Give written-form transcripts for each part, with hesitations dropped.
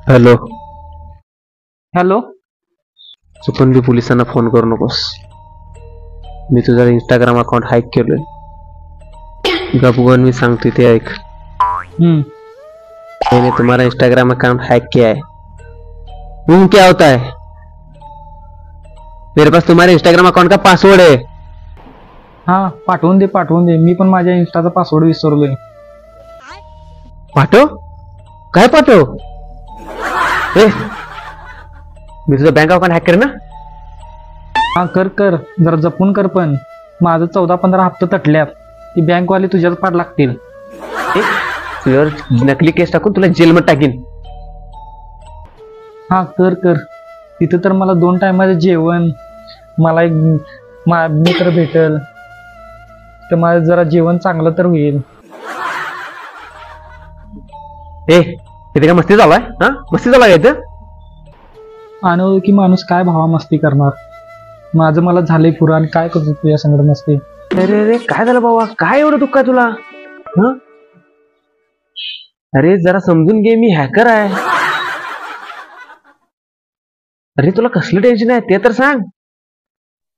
Hello. Hello. चुकून बी पोलिसांना phone करू नकोस. मी तुझा इंस्टाग्राम अकाउंट हॅक केलोय. गपगोन मी सांगतो ते ऐक. मैंने तुम्हारा इंस्टाग्राम अकाउंट हैक किया है. क्या होता है? मेरे पास तुम्हारे इंस्टाग्राम अकाउंट का पासवर्ड है. हाँ पाठवून दे. मी पण माझ्या इंस्टाचा पासवर्ड विसरलोय. पाठव. काय पाठव? मी तुझं बँक अकाउंट हॅक करेन ना. हा कर जरा जपून कर. पण माझं 14-15 हप्ते तटल्यात. ती बँकवाली तुझ्याच पाड लागतील. तुझ्यावर नकली केस टाकून तुला जेलमध्ये टाकीन. हा कर. तिथं तर मला 2 टायमाचं जेवण, मला एक मित्र भेटल तर माझं जरा जेवण चांगलं तर होईल. इथे काय मस्ती चालू आहे? हा मस्ती चालू आहे इथं. अनोळखी माणूस काय भावा मस्ती करणार. माझं मला झालंय पुरं आणि काय करतो तुझ्या संगड मस्ती. अरे काय झालं बाबा? काय एवढं दुःख आहे तुला? अरे जरा समजून घे, मी हॅकर आहे. अरे तुला कसलं टेन्शन आहे ते तर सांग.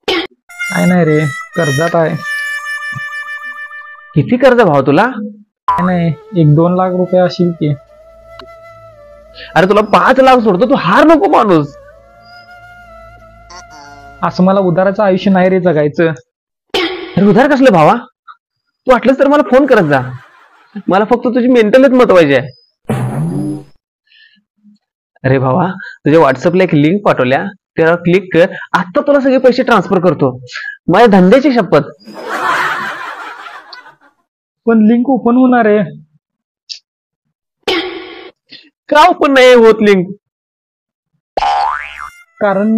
काय नाही रे, कर्जात आहे. किती कर्ज भाव तुला? काय नाही, 1-2 लाख रुपये असेल की. अरे तुला 5 लाख सोडतो, तू हार नको माणूस. असं मला उदाराचं आयुष्य नाही रे जगायचं. अरे उधार कसलं भावा? तू वाटलंस तर मला फोन करत जा. मला फक्त तुझी मेंटलच महत्वाची आहे. अरे भावा, तुझ्या व्हॉट्सअपला एक लिंक पाठवल्या, त्यावर क्लिक कर. आता तुला सगळे पैसे ट्रान्सफर करतो. माझ्या धंद्याची शपथ. पण लिंक ओपन होणार आहे. का ओपन नाही होत लिंक? कारण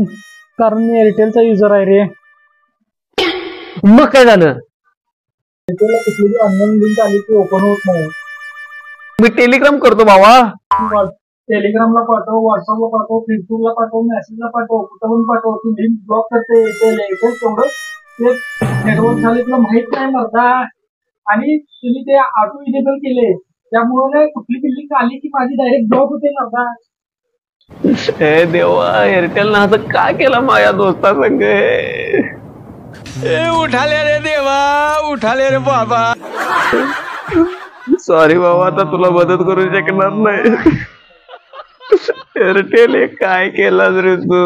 मी एअरटेलचा युजर आहे रे. मग काय झालं? एअरटेलला कुठली ऑनलाईन लिंक आली की ओपन होत नाही. मी टेलिग्राम करतो भावा. टेलिग्रामला पाठव, व्हॉट्सअपला पाठव, फेसबुकला पाठव, मेसेजला पाठव, कुठं पण पाठव. ती लिंक ब्लॉक करते. तेवढं ते नेटवर्क झाले तुला माहित नाही मर्दा. आणि तुम्ही ते ऑटो इनेबल केले, त्यामुळे कुठली लिंक आली की माझी डायरेक्ट ब्लॉक होते मर्दा. हे देवा, एअरटेल ना असं का केलं माझ्या दोस्ता संग? उठाले रे देवा, उठाले रे बाबा. सॉरी बाबा, आता तुला मदत करू शकणार नाही. एअरटेल काय केलं रे तू?